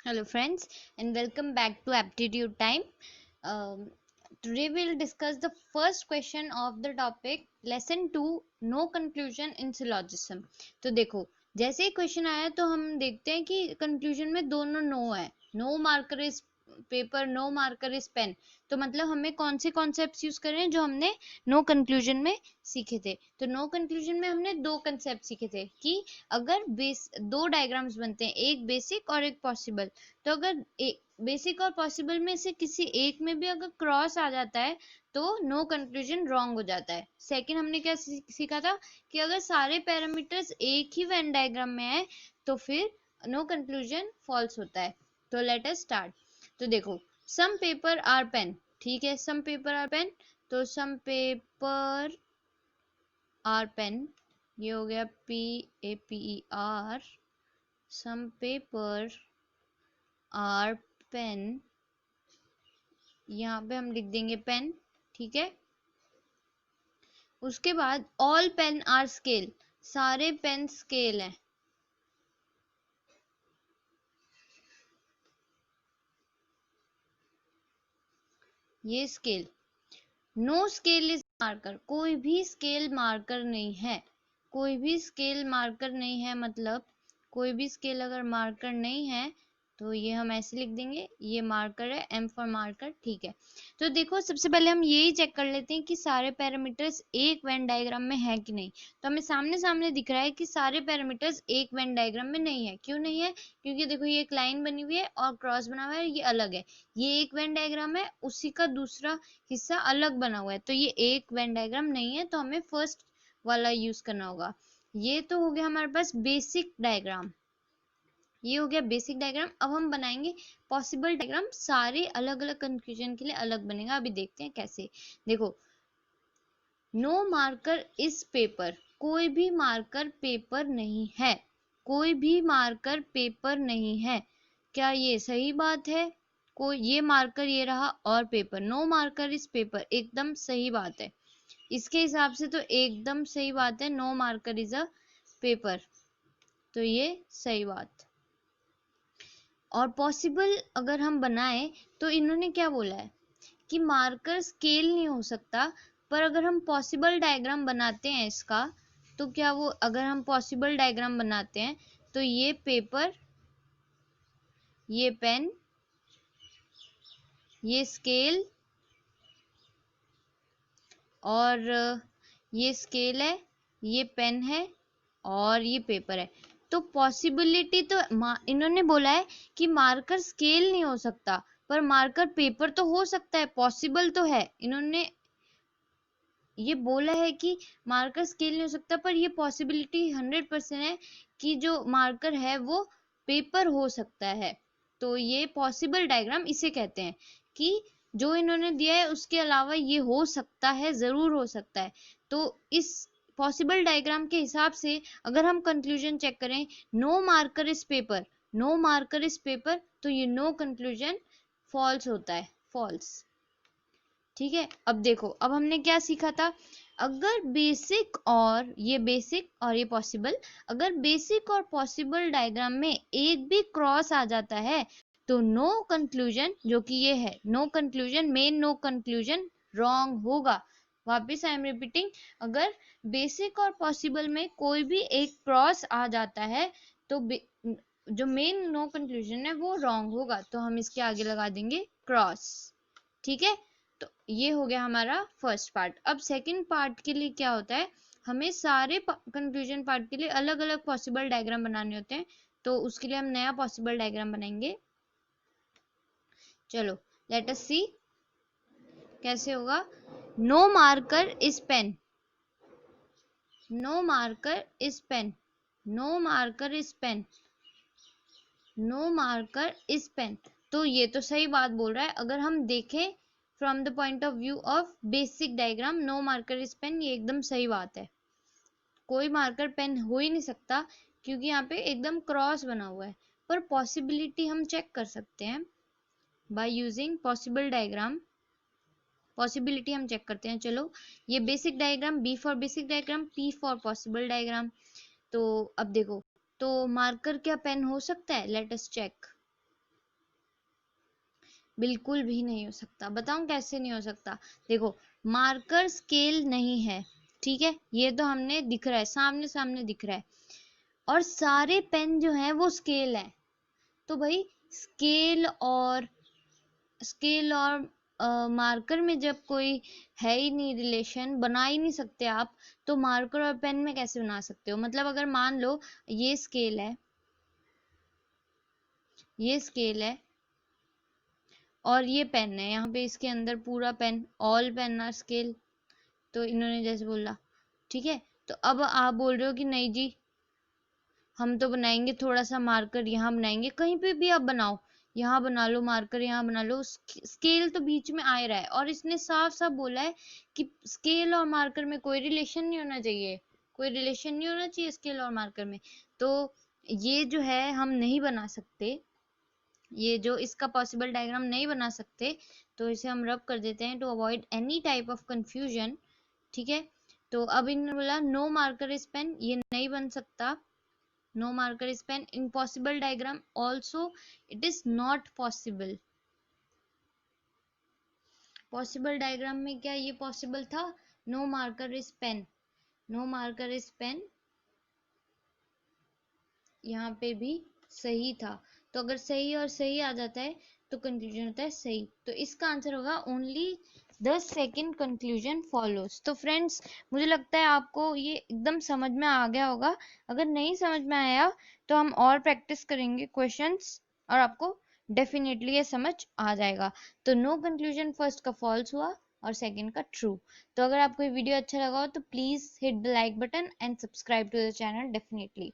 Hello friends and welcome back to Aptitude Time. Today we'll discuss the first question of the topic lesson 2 no conclusion in syllogism. तो देखो जैसे ही question आया तो हम देखते हैं कि कंक्लूजन में दोनों नो है. No marker is paper, no marker is pen. तो मतलब हमें कौन से कॉन्सेप्ट्स यूज कर रहे हैं जो हमने नो कंक्लूजन में सीखे थे. तो नो कंक्लूजन में हमने दो कंसेप्ट सीखे थे कि अगर दो डायग्राम्स बनते हैं, एक बेसिक और एक पॉसिबल. तो अगर बेसिक और पॉसिबल में से किसी एक में भी अगर क्रॉस आ जाता है तो नो कंक्लूजन रॉन्ग हो जाता है. सेकंड हमने क्या सीखा था कि अगर सारे पैरामीटर्स एक ही वेन डायग्राम में है तो फिर नो कंक्लूजन फॉल्स होता है. तो लेट अस स्टार्ट. तो देखो सम पेपर आर पेन. ठीक है, सम पेपर आर पेन. तो सम पेपर आर पेन, ये हो गया PAPER. Some paper are pen, यहाँ पे हम लिख देंगे पेन. ठीक है, उसके बाद ऑल पेन आर स्केल. सारे पेन स्केल हैं. ये scale. No scale is marker. कोई भी स्केल मार्कर नहीं है. कोई भी स्केल मार्कर नहीं है मतलब कोई भी स्केल अगर मार्कर नहीं है तो ये हम ऐसे लिख देंगे, ये मार्कर है, M फॉर मार्कर. ठीक है, तो देखो सबसे पहले हम यही चेक कर लेते हैं कि सारे पैरामीटर्स एक वेन डायग्राम में है कि नहीं. तो हमें सामने सामने दिख रहा है कि सारे पैरामीटर्स एक वेन डायग्राम में नहीं है. क्यों नहीं है? क्योंकि देखो ये एक लाइन बनी हुई है और क्रॉस बना हुआ है, ये अलग है. ये एक वेन डायग्राम है, उसी का दूसरा हिस्सा अलग बना हुआ है, तो ये एक वेन डायग्राम नहीं है. तो हमें फर्स्ट वाला यूज करना होगा. ये तो हो गया हमारे पास बेसिक डायग्राम. ये हो गया बेसिक डायग्राम. अब हम बनाएंगे पॉसिबल डायग्राम. सारे अलग अलग कंक्लूजन के लिए अलग बनेगा. अभी देखते हैं कैसे. देखो नो मार्कर इस पेपर. कोई भी मार्कर पेपर नहीं है. कोई भी मार्कर पेपर नहीं है. क्या ये सही बात है? कोई ये मार्कर ये रहा और पेपर. नो मार्कर इस पेपर, एकदम सही बात है. इसके हिसाब से तो एकदम सही बात है. No marker is a paper, तो ये सही बात. और पॉसिबल अगर हम बनाए तो इन्होंने क्या बोला है कि मार्कर स्केल नहीं हो सकता. पर अगर हम पॉसिबल डायग्राम बनाते हैं इसका तो क्या वो, अगर हम पॉसिबल डायग्राम बनाते हैं तो ये पेपर, ये पेन, ये स्केल और ये स्केल है, ये पेन है और ये पेपर है. तो पॉसिबिलिटी तो इन्होंने बोला है कि मार्कर स्केल नहीं हो सकता पर मार्कर पेपर तो हो सकता है. पॉसिबल तो है. इन्होंने ये बोला है कि मार्कर स्केल नहीं हो सकता पर ये पॉसिबिलिटी 100% है कि जो मार्कर है वो पेपर हो सकता है. तो ये पॉसिबल डायग्राम इसे कहते हैं कि जो इन्होंने दिया है उसके अलावा ये हो सकता है, जरूर हो सकता है. तो इस पॉसिबल डायग्राम के हिसाब से अगर हम कंक्लूजन चेक करें, नो मार्कर इस पेपर, नो मार्कर इस पेपर, तो ये नो कंक्लूजन फॉल्स होता है, फॉल्स. ठीक है, अब देखो अब हमने क्या सीखा था. अगर बेसिक और ये पॉसिबल, अगर बेसिक और पॉसिबल डायग्राम में एक भी क्रॉस आ जाता है तो नो कंक्लूजन, जो कि ये है नो कंक्लूजन, मेन नो कंक्लूजन रॉन्ग होगा. वापिस आई एम रिपीटिंग, अगर बेसिक और पॉसिबल में कोई भी एक क्रॉस आ जाता है तो जो मेन नो कंक्लूजन है वो रॉन्ग होगा. तो हम इसके आगे लगा देंगे क्रॉस. ठीक है, तो ये हो गया हमारा फर्स्ट पार्ट. अब सेकंड पार्ट के लिए क्या होता है, हमें सारे कंक्लूजन पार्ट के लिए अलग अलग पॉसिबल डायग्राम बनाने होते हैं. तो उसके लिए हम नया पॉसिबल डायग्राम बनाएंगे. चलो लेट अस सी कैसे होगा. No marker is pen, no marker is pen, no marker is pen, no marker is pen. तो ये तो सही बात बोल रहा है. अगर हम देखें from the point of view of basic diagram, no marker is pen, ये एकदम सही बात है. कोई मार्कर पेन हो ही नहीं सकता क्योंकि यहाँ पे एकदम क्रॉस बना हुआ है. पर पॉसिबिलिटी हम चेक कर सकते हैं by using possible diagram. Possibility हम चेक करते हैं. चलो ये basic diagram, B for basic diagram, P for possible diagram. तो अब देखो, तो मार्कर क्या पेन हो सकता है? Let us check. बिल्कुल भी नहीं हो सकता। बताऊं कैसे नहीं हो सकता? देखो, मार्कर स्केल नहीं है, ठीक है, ये तो हमने दिख रहा है, सामने सामने दिख रहा है, और सारे पेन जो है वो स्केल है। तो भाई स्केल और मार्कर में जब कोई है ही नहीं, रिलेशन बना ही नहीं सकते आप, तो मार्कर और पेन में कैसे बना सकते हो? मतलब अगर मान लो ये स्केल है, ये स्केल है और ये पेन है, यहाँ पे इसके अंदर पूरा pen, all pen are scale, तो इन्होंने जैसे बोला, ठीक है। तो अब आप बोल रहे हो कि नहीं जी, हम तो बनाएंगे थोड़ा सा मार्कर यहाँ बनाएंगे, कहीं पे भी आप बनाओ, यहाँ बना लो मार्कर, यहाँ बना लो, स्केल तो बीच में आ रहा है, और इसने साफ साफ बोला है कि स्केल और मार्कर में कोई रिलेशन नहीं होना चाहिए, कोई रिलेशन नहीं होना चाहिए स्केल और मार्कर में। तो ये जो है हम नहीं बना सकते, ये जो इसका पॉसिबल डायग्राम नहीं बना सकते, तो इसे हम रब कर देते हैं to avoid any type of confusion, ठीक है। तो अब इन्होंने बोला नो मार्कर इज पेन, ये नहीं बन सकता, no marker is pen in possible diagram also, it is not possible। possible diagram में क्या ये possible था? no marker is pen, no marker is pen यहाँ पे भी सही था। तो अगर सही और सही आ जाता है तो कंक्लूजन होता है सही, तो इसका आंसर होगा only the second conclusion follows. तो फ्रेंड्स, मुझे लगता है आपको ये एकदम समझ में आ गया होगा। अगर नहीं समझ में आया तो हम और प्रैक्टिस करेंगे क्वेश्चंस, और आपको डेफिनेटली ये समझ आ जाएगा। तो नो कंक्लूजन फर्स्ट का फॉल्स हुआ और सेकंड का ट्रू। तो अगर आपको ये वीडियो अच्छा लगा हो तो please hit the like button and subscribe to the channel definitely.